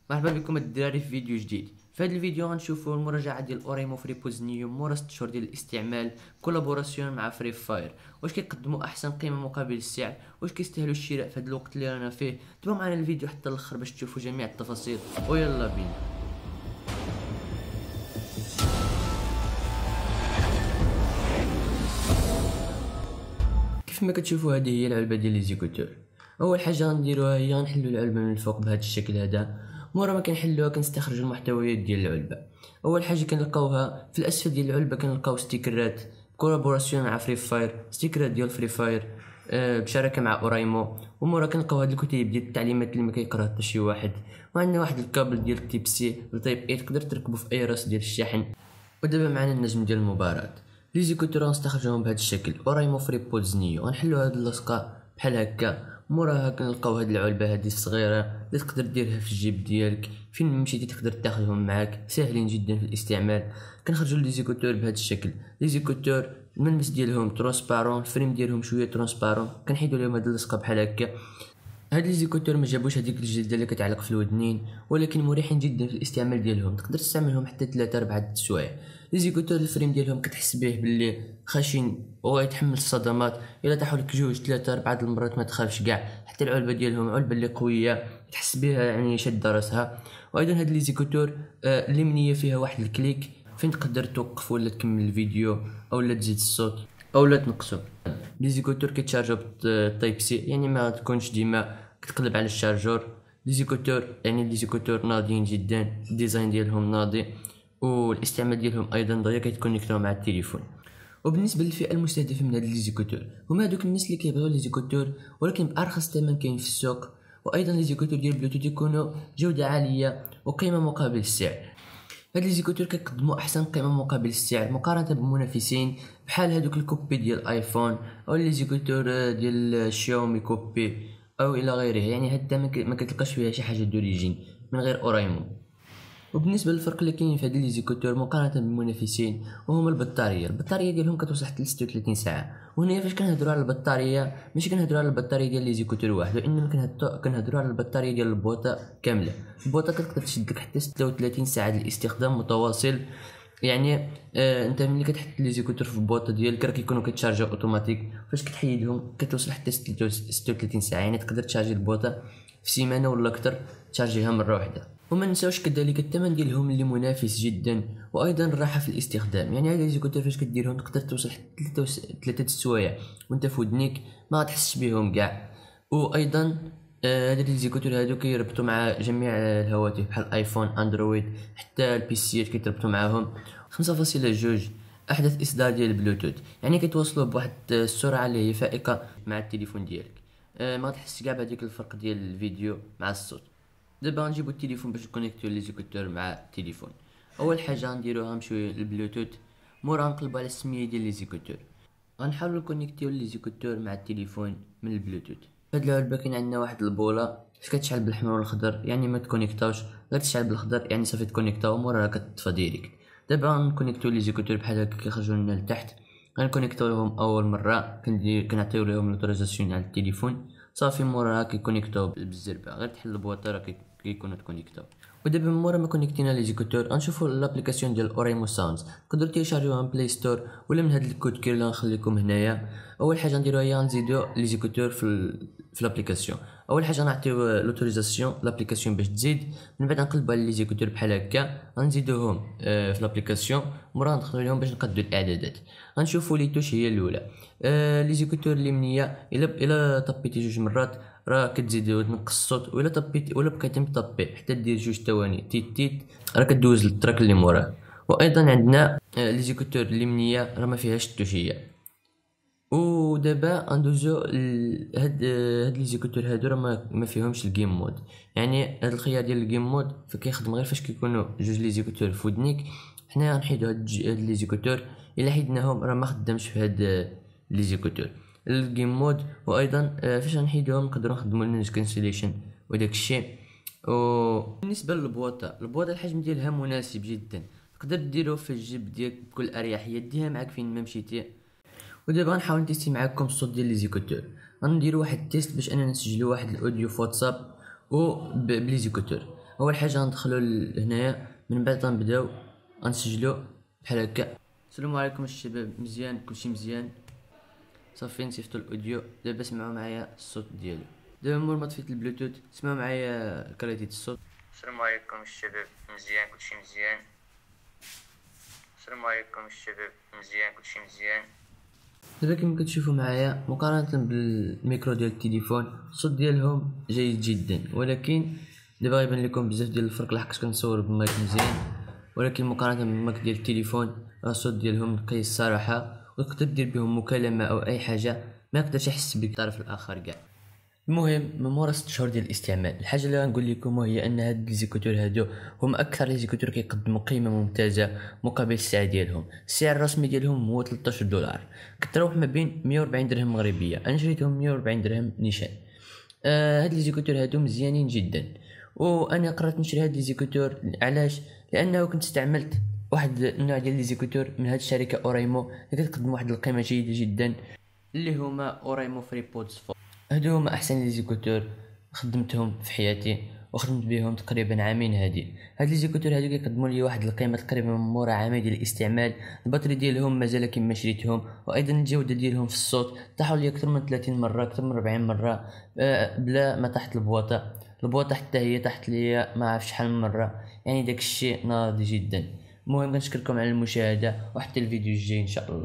مرحبا بكم الدراري في فيديو جديد. في هذا الفيديو غنشوفوا المراجعه ديال اوريمو فري بوزنيوم مورا 6 شهور ديال الاستعمال، كولابوراسيون مع فري فاير. واش كيقدموا احسن قيمه مقابل السعر؟ واش كيستاهلوا الشراء في هذا الوقت اللي رانا فيه؟ تابعوا معنا الفيديو حتى الاخر باش تشوفوا جميع التفاصيل، ويلا بينا. كيف ما كتشوفوا هذه هي العلبه ديال ليزيكوتور. اول حاجه غنديروها هي غنحلوا العلبه من الفوق بهذا الشكل هذا. مورا ما كنحلوها كنستخرجوا المحتويات ديال العلبه. اول حاجه كنلقاوها في الاسفل ديال العلبه، كنلقاو ستيكرات كولابوراسيون مع فري فاير، ستيكرات ديال فري فاير بشراكه مع اورايمو. ومورا كنلقاو هاد الكتيب ديال التعليمات اللي ما كيقراها حتى شي واحد. وعندنا واحد الكابل ديال تيب سي لتايب اي تقدر تركبو في اي راس ديال الشاحن. ودابا معنا النجم ديال المباراة. ليزيكوتور غنستخرجوهم بهذا الشكل، اورايمو فري بودز نيو. غنحلو هاد اللصقه بحال هكا. موراها كنلقاو هاد العلبه هادي الصغيره اللي تقدر ديرها في الجيب ديالك، فين مشيتي تقدر تاخذهم معاك، ساهلين جدا في الاستعمال. كنخرجوا ليزيكوتور بهذا الشكل. ليزيكوتور الملمس ديالهم ترونسبارون، الفريم ديالهم شويه ترونسبارون. كنحيدوا لهم هاد اللصقه بحال هكا. هاد ليزيكوتور ما جابوش هذيك الجلده اللي كتعلق في الودنين، ولكن مريحين جدا في الاستعمال ديالهم. تقدر تستعملهم حتى 3 4 السوايع. ليزيكوتور الفريم ديالهم كتحس به باللي خشن ويتحمل الصدمات. الا طاحوا لك 2 3 4 المرات ما تخافش كاع. حتى العلبه ديالهم علبه اللي قويه تحس بها، يعني شاده راسها. وايضا هاد ليزيكوتور اليمنيه فيها واحد الكليك فين تقدر توقف ولا تكمل الفيديو او لا تزيد الصوت او لا تنقصو. ليزيكوتور كيتشارجو بالتايب سي، يعني ما تكونش ديما كتقلب على الشارجور. ليزيكوتور ناضيين جدا، الديزاين ديالهم ناضي، والاستعمال ديالهم ايضا ضروري كيتكونيكتو مع التليفون. وبالنسبه للفئه المستهدفه من هاد ليزيكوتور هما هادوك الناس اللي كيبغيو ليزيكوتور ولكن بارخص ثمن كاين في السوق. وايضا ليزيكوتور ديال بلوتوث يكونوا جوده عاليه وقيمه مقابل السعر. هاد ليزيكوتور كيقدموا احسن قيمه مقابل السعر مقارنه بالمنافسين بحال هادوك الكوبي ديال ايفون او ليزيكوتور ديال شاومي كوبي او الى غيره. يعني هاد ما كتلقاش فيها شي حاجه دوريجين من غير اورايمو. وبالنسبه للفرق اللي كاين في هاد ليزيكوتور مقارنه بالمنافسين وهما البطاريه ديالهم كتوصل حتى ل 36 ساعه. وهنا فاش كنهضروا على البطاريه ماشي كنهضروا على البطاريه ديال ليزيكوتور واحد، وانما كنهضروا على البطاريه ديال البوطه كامله. البوطه كتقدر تشد لك حتى 36 ساعه ديال الاستخدام متواصل. يعني انت ملي كتحط ليزيكوتور في البوطه ديالك راه كيكونوا كيتشارجيو اوتوماتيك. فاش كتحيدهم كتوصل حتى 36 ساعه، يعني تقدر تشارجي البوطه في سيمانه ولا اكثر، تشارجيها مره واحده. وما نساوش كذلك الثمن ديالهم اللي منافس جدا، وايضا الراحه في الاستخدام. يعني هاد ليزيكوتور فاش كديرهم تقدر توصل حتى 3 السوايع وانت في ودنيك ما غتحسش بهم كاع. وايضا هاد ليزيكوتور هادو كيربطوا مع جميع الهواتف بحال ايفون، اندرويد، حتى البيسيات كيتربطوا معاهم. 5.2 احدث اصدار ديال البلوتوث، يعني كيتواصلوا بواحد السرعه اللي هي فائقه مع التليفون ديالك. ما غتحس كاع بهذيك الفرق ديال الفيديو مع الصوت. دابا غنجيبو التليفون باش نكونيكتيو ليزيكوتور مع التليفون. اول حاجه غنديروها نمشيو للبلوتوث، مورا نقلبو على السميه ديال ليزيكوتور. غنحاولوا نكونيكتيو ليزيكوتور مع التليفون من البلوتوث. هاد العلبه كاين عندنا واحد البوله فاش كتشعل بالحمر والخضر يعني ما تكونيكتاوش، غير تشعل بالخضر يعني صافي تكونيكتاو، مورا راه كتطفى ديريكت. دابا غنكونيكتيو ليزيكوتور بحال هكا كيخرجوا لنا لتحت. غنكونيكتيوهم اول مره كنعطيو لهم لوتوريزاسيون على التليفون صافي. مورا كيكونيكتاو بالزربه، غير تحل البوطه راه كيكونوا تكونيكتاو. ودابا من مورا ما كونيكتينا ليزيكوتور غنشوفوا لابليكاسيون ديال اوريمو ساوندز. تقدروا تيشارجيوها من بلاي ستور ولا من هاد الكود كير اللي غنخليكم هنايا. اول حاجه نديروها هي غنزيدو ليزيكوتور في لابليكاسيون. اول حاجه نعطيو لوتوريزاسيون لابليكاسيون باش تزيد، من بعد نقلبوا على ليزيكوتور بحال هكا غنزيدوهم في لابليكاسيون. مورا ندخلوا لهم باش نقادو الاعدادات. غنشوفوا لي توش هي الاولى. ليزيكوتور اليمنيه الا طبيتي 2 مرات راه كتزيد تنقص الصوت، ولا طبيتي ولا بقيتي مطبي حتى دير 2 ثواني تيت تيت راه كدوز للتراك اللي موراه. وايضا عندنا ليزيكوتور اليمنيه راه ما فيهاش التوشيه. ودابا غندوزو هاد ليزيكوتور هادو راه ما فيهمش الجيم مود. يعني هاد الخيار ديال الجيم مود فكيخدم غير فاش كيكونوا 2 ليزيكوتور في ودنيك. حنا غنحيدو هاد ليزيكوتور، الا حيدناهم راه ما خدامش في هاد ليزيكوتور الجيم مود. وايضا فاش غنحيدوهم نقدروا نخدموا النويز كانسيليشن وداك الشيء. وبالنسبه البوطه الحجم ديالها مناسب جدا، تقدر ديرو في الجيب ديالك بكل اريحيه، ديها معاك فين ما مشيتي. ودابا غنحاول نتيستي معاكم الصوت ديال ليزيكوتور. غنديرو واحد التيست باش اننا نسجلو واحد الاوديو في واتساب و بليزيكوتور. اول حاجه غندخلو هنايا، من بعد غنبداو غنسجلو بحال هكا. السلام عليكم الشباب، مزيان كلشي مزيان؟ صافي نصيفطو الاوديو. دابا سمعوا معايا الصوت ديالو. دابا مور ما طفيت البلوتوث سمعوا معايا كاليتي الصوت. السلام عليكم الشباب، مزيان كلشي مزيان؟ السلام عليكم الشباب، مزيان كلشي مزيان؟ دابا كما كتشوفوا معايا مقارنه بالميكرو ديال التليفون الصوت ديالهم جيد جدا، ولكن دابا غيبان لكم بزاف ديال الفرق لحقاش كنصور بمايك مزيان، ولكن مقارنه بالمايك ديال التليفون الصوت ديالهم نقي الصراحه، وتقدر دير بهم مكالمه او اي حاجه ما يقدرش يحس بك الطرف الاخر كاع. المهم من مورا 6 شهور ديال الاستعمال، الحاجه اللي غنقول لكم وهي ان هاد لي زيكوتور هادو هما اكثر لي زيكوتور كيقدموا قيمه ممتازه مقابل السعر ديالهم. السعر الرسمي ديالهم هو 13 دولار، كتراوح ما بين 140 درهم مغربيه. انا شريتهم 140 درهم نيشان. هاد لي زيكوتور هادو مزيانين جدا، وانا قررت نشري هاد لي زيكوتور. علاش؟ لانه كنت استعملت واحد النوع ديال لي زيكوتور من هاد الشركه اوريمو اللي كتقدم واحد القيمه جيده جدا، اللي هما اوريمو فري بودز. هادو هما احسن لي زيكوتور خدمتهم في حياتي، وخدمت بهم تقريبا عامين هادي. هاد لي زيكوتور هادو كيقدموا لي واحد القيمه تقريبا من مورا عامين ديال الاستعمال. البطاري ديالهم مازال كما شريتهم، وايضا الجوده ديالهم في الصوت طاحوا لي اكثر من 30 مره، اكثر من 40 مره بلا ما طاحت البواطه حتى هي طاحت لي ما عرف شحال من مره. يعني داك الشيء ناضي جدا. المهم كنشكركم على المشاهده، وحتى الفيديو الجاي ان شاء الله.